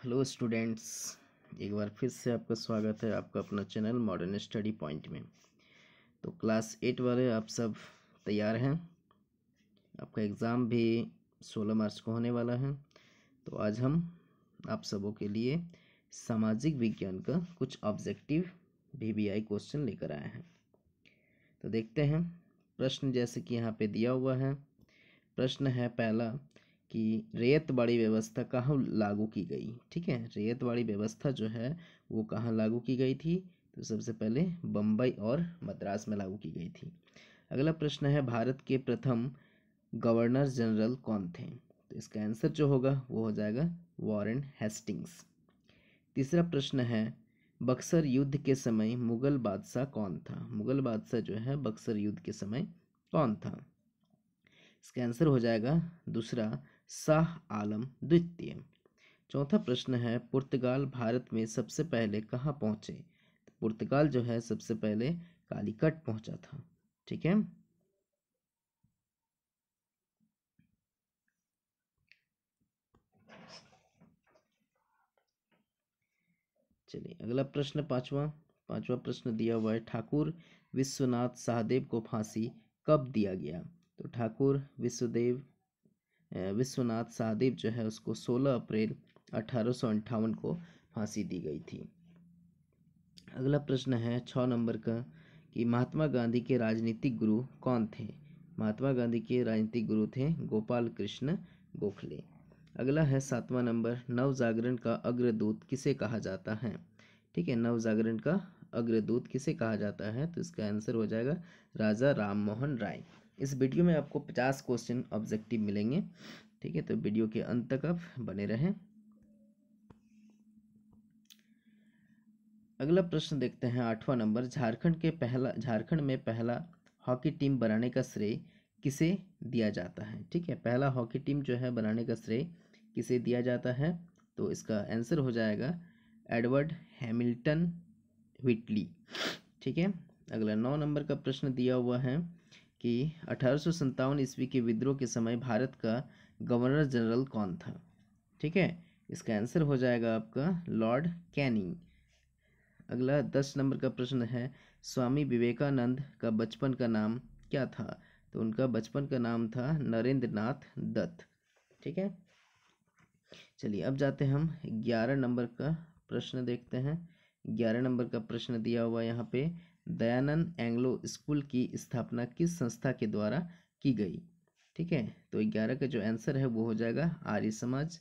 Hello students, एक बार फिर से आपका स्वागत है आपका अपना चैनल मॉडर्न स्टडी पॉइंट में। तो क्लास 8 वाले आप सब तैयार हैं। आपका एग्ज़ाम भी 16 मार्च को होने वाला है। तो आज हम आप सबों के लिए सामाजिक विज्ञान का कुछ ऑब्जेक्टिव VBI क्वेश्चन लेकर आए हैं। तो देखते हैं प्रश्न जैसे कि यहाँ पे दिया हुआ है। प्रश्न है पहला कि रैयतवाड़ी व्यवस्था कहाँ लागू की गई। ठीक है, रैयतवाड़ी व्यवस्था जो है वो कहाँ लागू की गई थी। तो सबसे पहले बम्बई और मद्रास में लागू की गई थी। अगला प्रश्न है भारत के प्रथम गवर्नर जनरल कौन थे। तो इसका आंसर जो होगा वो हो जाएगा वॉरेन हेस्टिंग्स। तीसरा प्रश्न है बक्सर युद्ध के समय मुगल बादशाह कौन था। मुगल बादशाह जो है बक्सर युद्ध के समय कौन था। इसका आंसर हो जाएगा दूसरा शाह आलम द्वितीय। चौथा प्रश्न है पुर्तगाल भारत में सबसे पहले कहाँ पहुँचे। पुर्तगाल जो है सबसे पहले कालीकट पहुँचा था। ठीक है, चलिए अगला प्रश्न पांचवा प्रश्न दिया हुआ है ठाकुर विश्वनाथ सहदेव को फांसी कब दिया गया। तो ठाकुर विश्वनाथ सहदेव जो है उसको 16 अप्रैल 1858 को फांसी दी गई थी। अगला प्रश्न है 6 नंबर का कि महात्मा गांधी के राजनीतिक गुरु कौन थे। महात्मा गांधी के राजनीतिक गुरु थे गोपाल कृष्ण गोखले। अगला है 7वां नंबर नव जागरण का अग्रदूत किसे कहा जाता है। ठीक है, नव जागरण का अग्रदूत किसे कहा जाता है। तो इसका आंसर हो जाएगा राजा राम मोहन राय। इस वीडियो में आपको 50 क्वेश्चन ऑब्जेक्टिव मिलेंगे। ठीक है, तो वीडियो के अंत तक आप बने रहें। अगला प्रश्न देखते हैं 8वां नंबर झारखंड में पहला हॉकी टीम बनाने का श्रेय किसे दिया जाता है। ठीक है, पहला हॉकी टीम जो है बनाने का श्रेय किसे दिया जाता है। तो इसका आंसर हो जाएगा एडवर्ड हैमिल्टन व्हिटली। ठीक है, अगला 9 नंबर का प्रश्न दिया हुआ है कि 1857 ईस्वी के विद्रोह के समय भारत का गवर्नर जनरल कौन था। ठीक है, इसका आंसर हो जाएगा आपका लॉर्ड कैनिंग। अगला 10 नंबर का प्रश्न है स्वामी विवेकानंद का बचपन का नाम क्या था। तो उनका बचपन का नाम था नरेंद्र नाथ दत्त। ठीक है, चलिए अब जाते हैं हम 11 नंबर का प्रश्न देखते हैं। 11 नंबर का प्रश्न दिया हुआ यहाँ पे दयानंद एंग्लो स्कूल की स्थापना किस संस्था के द्वारा की गई। ठीक है, तो 11 का जो आंसर है वो हो जाएगा आर्य समाज।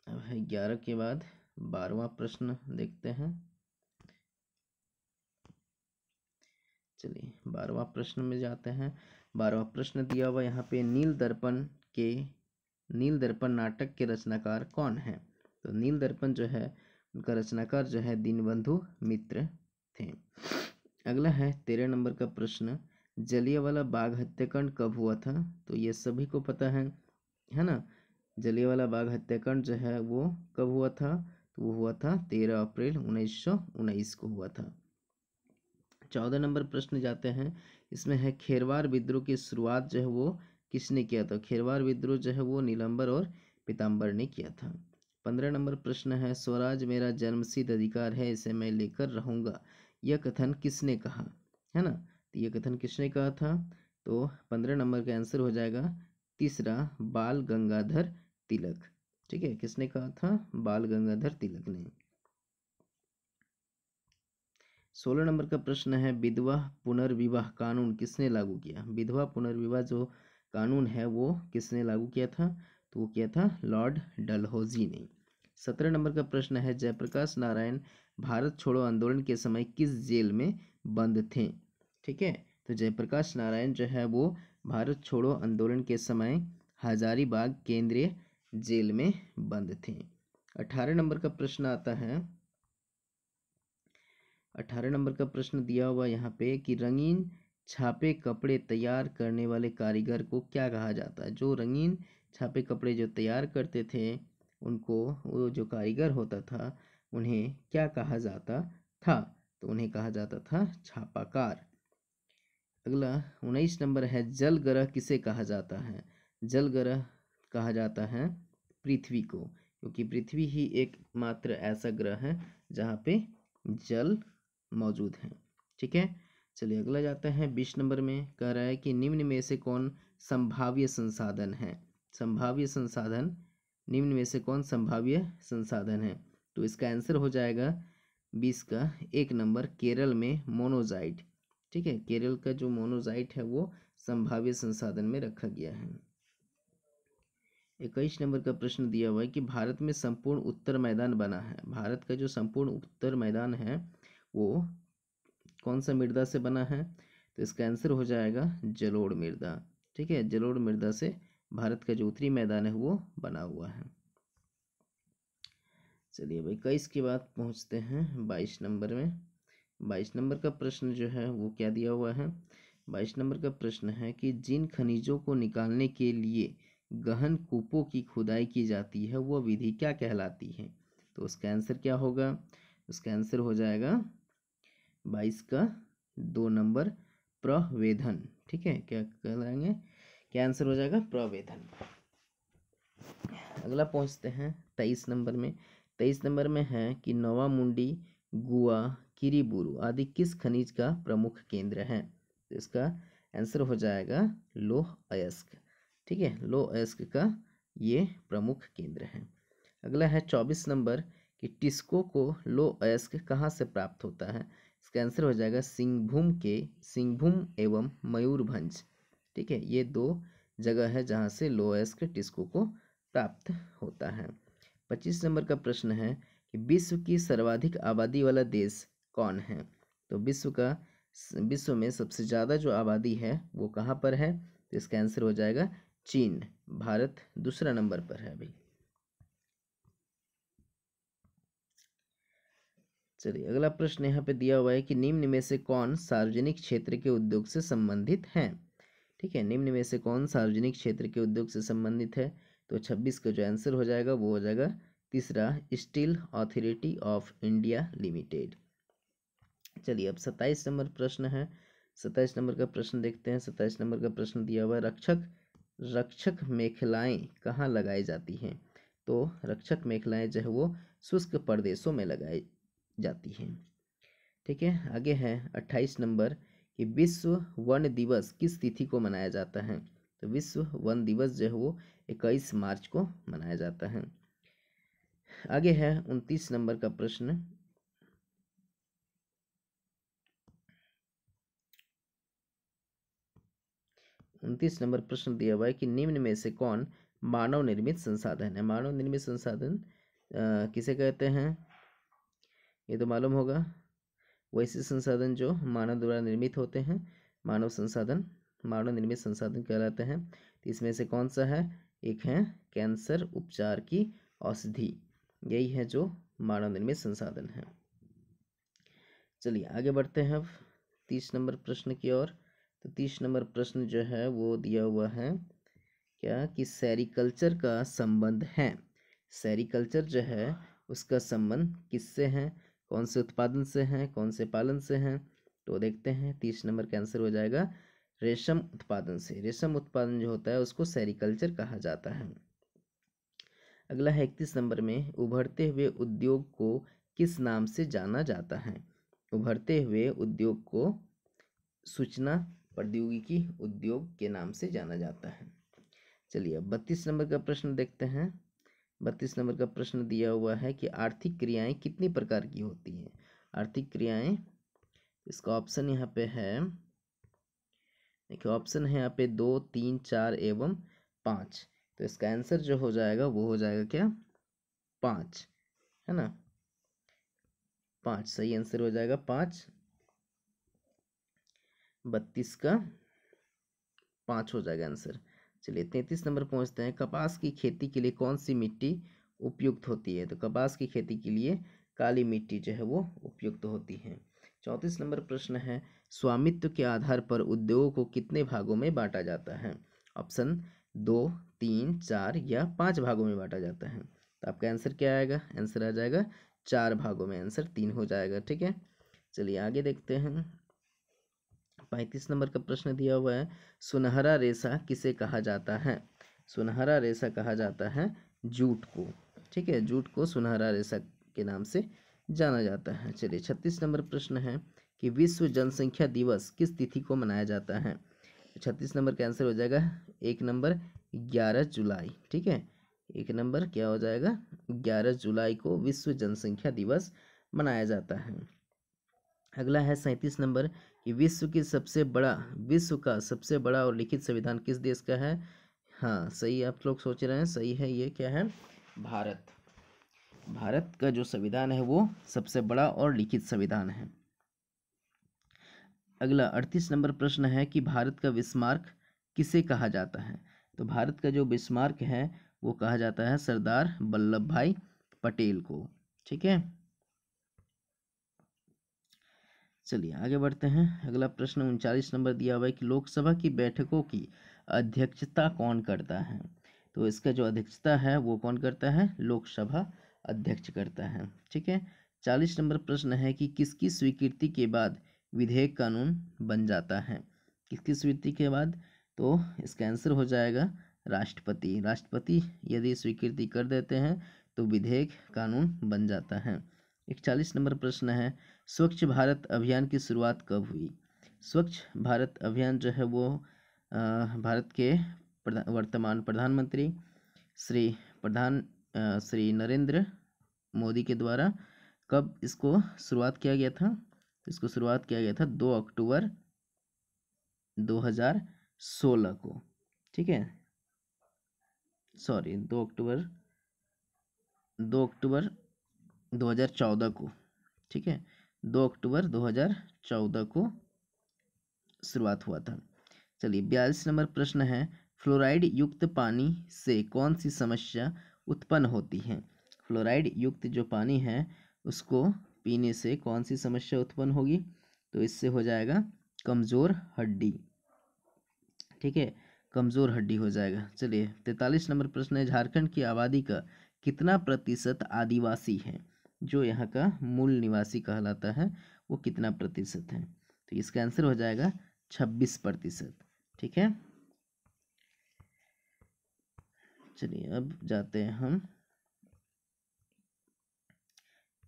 अब 11 के बाद 12वां प्रश्न देखते हैं। चलिए 12वां प्रश्न में जाते हैं। 12वां प्रश्न दिया हुआ यहाँ पे नील दर्पण नाटक के रचनाकार कौन है। तो नील दर्पण जो है उनका रचनाकार जो है दीनबंधु मित्र थे। अगला है 13 नंबर का प्रश्न जलियांवाला बाग हत्याकांड कब हुआ था। तो ये सभी को पता है ना। जलियांवाला बाग हत्याकांड जो है वो कब हुआ था। तो वो हुआ था 13 अप्रैल 1919 को हुआ था। 14 नंबर प्रश्न जाते हैं। इसमें है खेरवार विद्रोह की शुरुआत जो है वो किसने किया था। खेरवार विद्रोह जो है वो नीलंबर और पीताम्बर ने किया था। 15 नंबर प्रश्न है स्वराज मेरा जन्मसिद्ध अधिकार है इसे मैं लेकर रहूंगा यह कथन किसने कहा, है ना। तो यह कथन किसने कहा था। तो 15 नंबर का आंसर हो जाएगा तीसरा बाल गंगाधर तिलक। ठीक है, किसने कहा था, बाल गंगाधर तिलक ने। 16 नंबर का प्रश्न है विधवा पुनर्विवाह कानून किसने लागू किया। विधवा पुनर्विवाह जो कानून है वो किसने लागू किया था। तो वो किया था लॉर्ड डलहौजी ने। 17 नंबर का प्रश्न है जयप्रकाश नारायण भारत छोड़ो आंदोलन के समय किस जेल में बंद थे। ठीक है, तो जयप्रकाश नारायण जो है वो भारत छोड़ो आंदोलन के समय हजारीबाग केंद्रीय जेल में बंद थे। 18 नंबर का प्रश्न आता है। 18 नंबर का प्रश्न दिया हुआ यहाँ पे कि रंगीन छापे कपड़े तैयार करने वाले कारीगर को क्या कहा जाता है। जो रंगीन छापे कपड़े जो तैयार करते थे उनको वो जो कारीगर होता था उन्हें क्या कहा जाता था। तो उन्हें कहा जाता था छापाकार। अगला 19 नंबर है जलग्रह किसे कहा जाता है। जलग्रह कहा जाता है पृथ्वी को, क्योंकि पृथ्वी ही एकमात्र ऐसा ग्रह है जहाँ पे जल मौजूद है। ठीक है, चलिए अगला जाते हैं 20 नंबर में। कह रहा है कि निम्न में से कौन संभाव्य संसाधन है। संभाव्य संसाधन, निम्न में से कौन संभाव्य संसाधन है। तो इसका आंसर हो जाएगा 20 का 1 नंबर, केरल में मोनोजाइट। ठीक है, केरल का जो मोनोजाइट है वो संभाव्य संसाधन में रखा गया है। 21 नंबर का प्रश्न दिया हुआ है कि भारत में संपूर्ण उत्तर मैदान बना है। भारत का जो संपूर्ण उत्तर मैदान है वो कौन सा मृदा से बना है। तो इसका आंसर हो जाएगा जलोढ़ मृदा। ठीक है, जलोढ़ मृदा से भारत का जो उत्तरी मैदान है वो बना हुआ है। चलिए भाई 21 के बाद पहुंचते हैं 22 नंबर में। 22 नंबर का प्रश्न जो है वो क्या दिया हुआ है। 22 नंबर का प्रश्न है कि जिन खनिजों को निकालने के लिए गहन कूपों की खुदाई की जाती है वह विधि क्या कहलाती है। तो उसका आंसर क्या होगा। उसका आंसर हो जाएगा 22 का 2 नंबर, प्रवेधन। ठीक है, क्या कहलाएंगे, क्या आंसर हो जाएगा, प्रवेधन। अगला पहुंचते हैं 23 नंबर में। 23 नंबर में है कि नवामुंडी, गुआ, किरीबुरु आदि किस खनिज का प्रमुख केंद्र है। तो इसका आंसर हो जाएगा लौह अयस्क। ठीक है, लौह अयस्क का ये प्रमुख केंद्र है। अगला है 24 नंबर कि टिस्को को लौह अयस्क कहाँ से प्राप्त होता है। इसका आंसर हो जाएगा सिंहभूम एवं मयूरभंज। ठीक है, ये 2 जगह है जहाँ से लौह अयस्क टिस्को को प्राप्त होता है। 25 नंबर का प्रश्न है कि विश्व की सर्वाधिक आबादी वाला देश कौन है। तो विश्व में सबसे ज़्यादा जो आबादी है वो कहाँ पर है। तो इसका आंसर हो जाएगा चीन। भारत दूसरा नंबर पर है अभी। चलिए अगला प्रश्न यहाँ पे दिया हुआ है कि निम्न में से कौन सार्वजनिक क्षेत्र के उद्योग से संबंधित है। ठीक है, निम्न में से कौन सार्वजनिक क्षेत्र के उद्योग से संबंधित है। तो 26 का जो आंसर हो जाएगा वो हो जाएगा तीसरा, steel authority of India limited. चलिए अब 27 नंबर प्रश्न है। 27 नंबर का प्रश्न देखते हैं। 27 नंबर का प्रश्न दिया हुआ है रक्षक मेखलाएं कहाँ लगाई जाती हैं। तो रक्षक मेखलाएं जो है वो शुष्क प्रदेशों में लगाई जाती हैं। ठीक है, आगे है 28 नंबर कि विश्व वन दिवस किस तिथि को मनाया जाता है। तो विश्व वन दिवस जो है वो 21 मार्च को मनाया जाता है। आगे है 29 नंबर का प्रश्न। 29 नंबर प्रश्न दिया हुआ है कि निम्न में से कौन मानव निर्मित संसाधन है। मानव निर्मित संसाधन किसे कहते हैं, ये तो मालूम होगा। वैसे संसाधन जो मानव द्वारा निर्मित होते हैं मानव निर्मित संसाधन कहलाते हैं। तो इसमें से कौन सा है, एक है कैंसर उपचार की औषधि, यही है जो मानव निर्मित संसाधन है। चलिए आगे बढ़ते हैं अब 30 नंबर प्रश्न की ओर। तो 30 नंबर प्रश्न जो है वो दिया हुआ है क्या कि सेरीकल्चर का संबंध है। सेरीकल्चर जो है उसका संबंध किससे है, कौन से उत्पादन से है, कौन से पालन से है। तो देखते हैं 30 नंबर का आंसर हो जाएगा रेशम उत्पादन से। रेशम उत्पादन जो होता है उसको सेरीकल्चर कहा जाता है। अगला है 31 नंबर में, उभरते हुए उद्योग को किस नाम से जाना जाता है। उभरते हुए उद्योग को सूचना प्रौद्योगिकी उद्योग के नाम से जाना जाता है। चलिए अब 32 नंबर का प्रश्न देखते हैं। 32 नंबर का प्रश्न दिया हुआ है कि आर्थिक क्रियाएं कितनी प्रकार की होती हैं। आर्थिक क्रियाएं, इसका ऑप्शन यहाँ पे है, देखिए ऑप्शन है यहाँ पे 2, 3, 4 एवं 5। तो इसका आंसर जो हो जाएगा वो हो जाएगा क्या, 5, है ना। 5 सही आंसर हो जाएगा 5। 32 का 5 हो जाएगा आंसर। चलिए 33 नंबर पहुंचते हैं। कपास की खेती के लिए कौन सी मिट्टी उपयुक्त होती है। तो कपास की खेती के लिए काली मिट्टी जो है वो उपयुक्त होती है। 34 नंबर प्रश्न है, स्वामित्व के आधार पर उद्योगों को कितने भागों में बांटा जाता है। ऑप्शन 2, 3, 4 या 5 भागों में बांटा जाता है। तो आपका आंसर क्या आएगा, आंसर आ जाएगा 4 भागों में, आंसर 3 हो जाएगा। ठीक है, चलिए आगे देखते हैं। 35 नंबर का प्रश्न दिया हुआ है, सुनहरा रेशा किसे कहा जाता है। सुनहरा रेशा कहा जाता है जूट को। ठीक है, जूट को सुनहरा रेशा के नाम से जाना जाता है। चलिए 36 नंबर प्रश्न है कि विश्व जनसंख्या दिवस किस तिथि को मनाया जाता है। 36 नंबर का आंसर हो जाएगा 1 नंबर 11 जुलाई। ठीक है, 1 नंबर क्या हो जाएगा 11 जुलाई को विश्व जनसंख्या दिवस मनाया जाता है। अगला है 37 नंबर कि विश्व का सबसे बड़ा और लिखित संविधान किस देश का है। हाँ सही, आप लोग सोच रहे हैं सही है, ये क्या है भारत। भारत का जो संविधान है वो सबसे बड़ा और लिखित संविधान है। अगला 38 नंबर प्रश्न है कि भारत का बिस्मार्क किसे कहा जाता है। तो भारत का जो बिस्मार्क है वो कहा जाता है सरदार वल्लभ भाई पटेल को। ठीक है, चलिए आगे बढ़ते हैं। अगला प्रश्न 39 नंबर दिया हुआ है कि लोकसभा की बैठकों की अध्यक्षता कौन करता है। तो इसका जो अध्यक्षता है वो कौन करता है, लोकसभा अध्यक्ष करता है। ठीक है, 40 नंबर प्रश्न है कि किसकी स्वीकृति के बाद विधेयक कानून बन जाता है। किसकी स्वीकृति के बाद, तो इसका आंसर हो जाएगा राष्ट्रपति। राष्ट्रपति यदि स्वीकृति कर देते हैं तो विधेयक कानून बन जाता है। 41 नंबर प्रश्न है स्वच्छ भारत अभियान की शुरुआत कब हुई। स्वच्छ भारत अभियान जो है वो भारत के वर्तमान प्रधानमंत्री श्री नरेंद्र मोदी के द्वारा कब इसको शुरुआत किया गया था। इसको शुरुआत किया गया था 2 अक्टूबर 2016 को। ठीक है, सॉरी 2 अक्टूबर 2014 को। ठीक है, 2 अक्टूबर 2014 को शुरुआत हुआ था। चलिए 42 नंबर प्रश्न है फ्लोराइड युक्त पानी से कौन सी समस्या उत्पन्न होती है। फ्लोराइड युक्त जो पानी है उसको पीने से कौन सी समस्या उत्पन्न होगी, तो इससे हो जाएगा कमज़ोर हड्डी। ठीक है, कमज़ोर हड्डी हो जाएगा। चलिए 43 नंबर प्रश्न है झारखंड की आबादी का कितना प्रतिशत आदिवासी है। जो यहाँ का मूल निवासी कहलाता है वो कितना प्रतिशत है, तो इसका आंसर हो जाएगा 26%। ठीक है, चलिए अब जाते हैं हम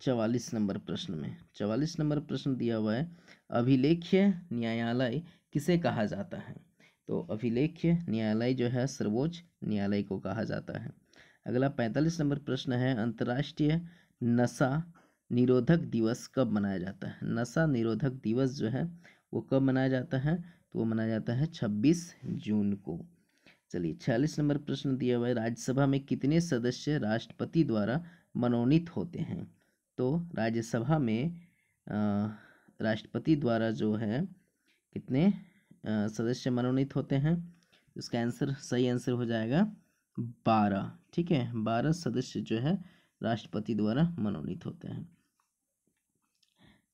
44 नंबर प्रश्न में। 44 नंबर प्रश्न दिया हुआ है अभिलेख्य न्यायालय किसे कहा जाता है। तो अभिलेख्य न्यायालय जो है सर्वोच्च न्यायालय को कहा जाता है। अगला 45 नंबर प्रश्न है अंतर्राष्ट्रीय नशा निरोधक दिवस कब मनाया जाता है। नशा निरोधक दिवस जो है वो कब मनाया जाता है, तो वो मनाया जाता है 26 जून को। चलिए 46 नंबर प्रश्न दिया हुआ है राज्यसभा में कितने सदस्य राष्ट्रपति द्वारा मनोनीत होते हैं। तो राज्यसभा में राष्ट्रपति द्वारा जो है कितने सदस्य मनोनीत होते हैं, इसका आंसर सही आंसर हो जाएगा 12। ठीक है, 12 सदस्य जो है राष्ट्रपति द्वारा मनोनीत होते हैं।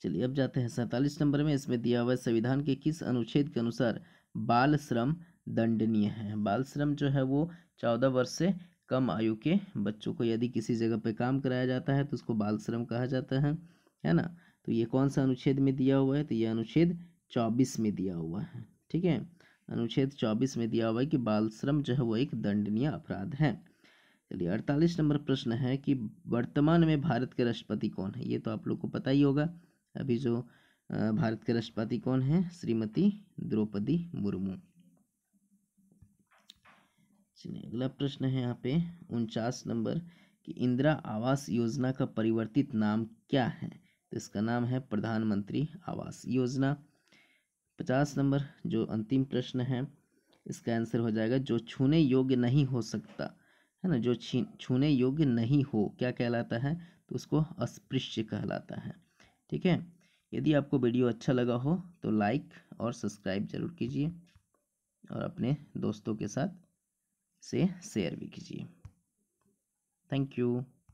चलिए अब जाते हैं 47 नंबर में। इसमें दिया हुआ संविधान के किस अनुच्छेद के अनुसार बाल श्रम दंडनीय है। बाल श्रम जो है वो 14 वर्ष से कम आयु के बच्चों को यदि किसी जगह पे काम कराया जाता है तो उसको बाल श्रम कहा जाता है ना। तो ये कौन सा अनुच्छेद में दिया हुआ है, तो ये अनुच्छेद 24 में दिया हुआ है। ठीक है, अनुच्छेद 24 में दिया हुआ है कि बाल श्रम जो है वो एक दंडनीय अपराध है। चलिए 48 नंबर प्रश्न है कि वर्तमान में भारत के राष्ट्रपति कौन है। ये तो आप लोग को पता ही होगा, अभी जो भारत के राष्ट्रपति कौन है, श्रीमती द्रौपदी मुर्मू। चलिए अगला प्रश्न है यहाँ पे 49 नंबर कि इंदिरा आवास योजना का परिवर्तित नाम क्या है। तो इसका नाम है प्रधानमंत्री आवास योजना। 50 नंबर जो अंतिम प्रश्न है इसका आंसर हो जाएगा जो छूने योग्य नहीं हो सकता है ना, जो छूने योग्य नहीं हो क्या कहलाता है, तो उसको अस्पृश्य कहलाता है। ठीक है, यदि आपको वीडियो अच्छा लगा हो तो लाइक और सब्सक्राइब जरूर कीजिए और अपने दोस्तों के साथ से शेयर भी कीजिए। Thank you.